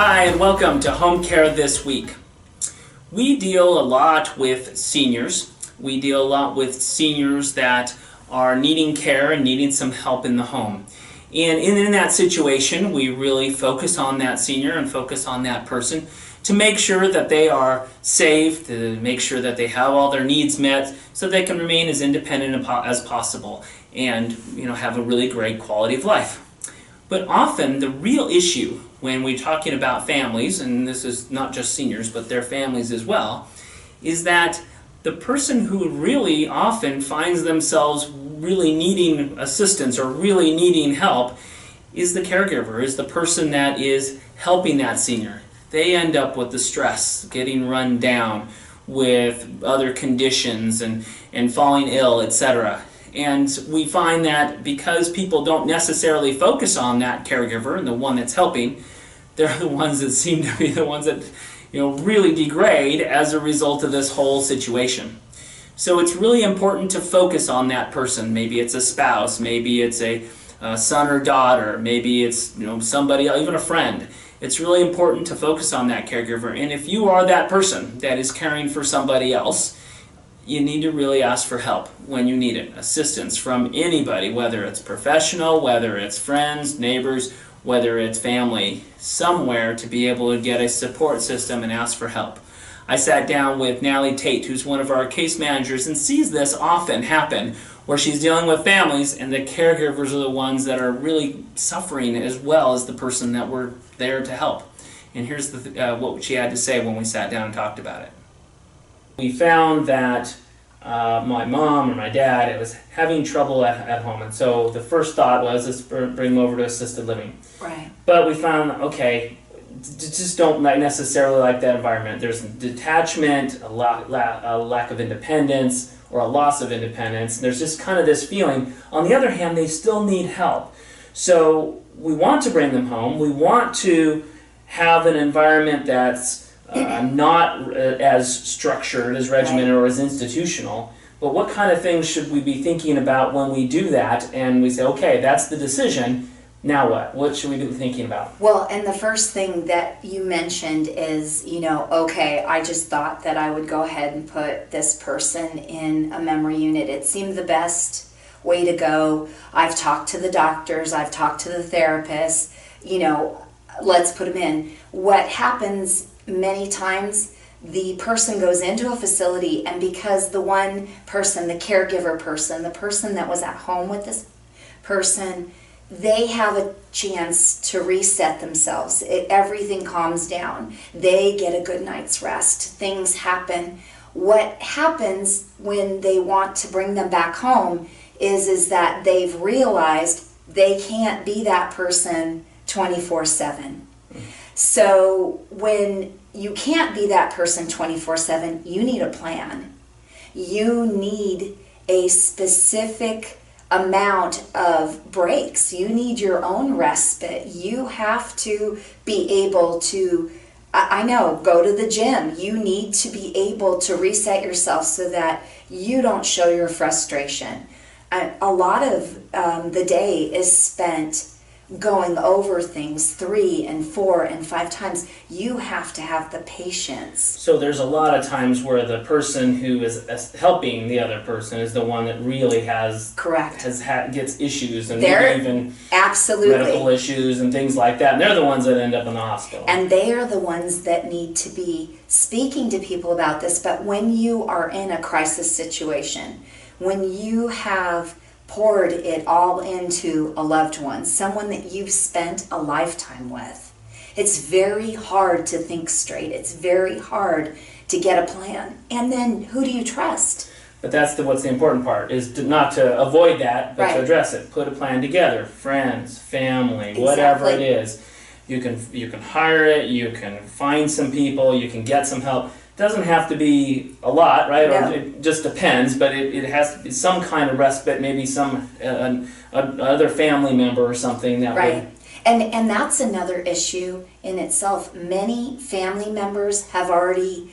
Hi, and welcome to Home Care This Week. We deal a lot with seniors. We deal a lot with seniors that are needing care and needing some help in the home. And in that situation, we really focus on that senior and focus on that person to make sure that they are safe, to make sure that they have all their needs met so they can remain as independent as possible and have a really great quality of life. But often the real issue when we're talking about families, and this is not just seniors, but their families as well, is that the person who really often finds themselves really needing assistance or really needing help is the caregiver, is the person that is helping that senior. They end up with the stress, getting run down with other conditions and falling ill, etc. And we find that because people don't necessarily focus on that caregiver and the one that's helping, they're the ones that seem to be the ones that really degrade as a result of this whole situation. So it's really important to focus on that person. Maybe it's a spouse, maybe it's a son or daughter, maybe it's somebody, even a friend. It's really important to focus on that caregiver. And if you are that person that is caring for somebody else, you need to really ask for help when you need it. Assistance from anybody, whether it's professional, whether it's friends, neighbors, whether it's family, somewhere to be able to get a support system and ask for help. I sat down with Natalie, Tate, who's one of our case managers, and sees this often happen where she's dealing with families and the caregivers are the ones that are really suffering as well as the person that we're there to help. And here's what she had to say when we sat down and talked about it. We found that my mom or my dad was having trouble at home, and so the first thought was, let's bring them over to assisted living. Right. But we found, okay, just don't necessarily like that environment. There's detachment, a lack of independence, or a loss of independence. There's just kind of this feeling. On the other hand, they still need help. So we want to bring them home. We want to have an environment that's not as structured, as regimented, or as institutional. But what kind of things should we be thinking about when we do that? And we say, okay, that's the decision. Now what? What should we be thinking about? Well, and the first thing that you mentioned is, okay, I just thought that I would go ahead and put this person in a memory unit. It seemed the best way to go. I've talked to the doctors, I've talked to the therapists, let's put them in. What happens many times, the person goes into a facility, and because the one person, the caregiver person, the person that was at home with this person, they have a chance to reset themselves. Everything calms down. They get a good night's rest. Things happen. What happens when they want to bring them back home is that they've realized they can't be that person 24/7. So when you can't be that person 24/7, you need a plan. You need a specific amount of breaks. You need your own respite. You have to be able to, go to the gym. You need to be able to reset yourself so that you don't show your frustration. A lot of the day is spent going over things 3 and 4 and 5 times. You have to have the patience. So there's a lot of times where the person who is helping the other person is the one that really gets issues and maybe even absolutely medical issues and things like that. And they're the ones that end up in the hospital. And they are the ones that need to be speaking to people about this. But when you are in a crisis situation, when you have poured it all into a loved one, someone that you've spent a lifetime with, it's very hard to think straight. It's very hard to get a plan. And then who do you trust? But that's what's the important part, is not to avoid that, but right. to address it. Put a plan together. Friends, family, Exactly. whatever it is. You can hire it, you can find some people, you can get some help. Doesn't have to be a lot, right? No. Or it just depends, but it has to be some kind of respite, maybe some other family member or something that right. would. And that's another issue in itself. Many family members have already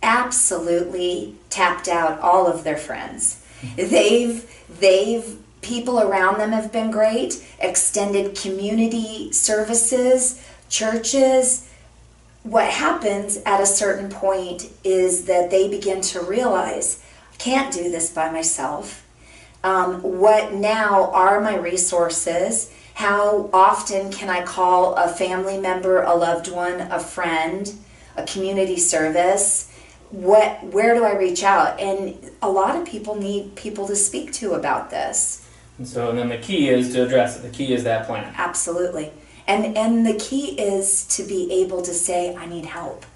absolutely tapped out all of their friends. They've people around them have been great. Extended community services, churches, what happens at a certain point is that they begin to realize, I can't do this by myself. What now are my resources? How often can I call a family member, a loved one, a friend, a community service? Where do I reach out? And a lot of people need people to speak to about this. And then the key is to address it. The key is that plan. Absolutely. And the key is to be able to say, I need help.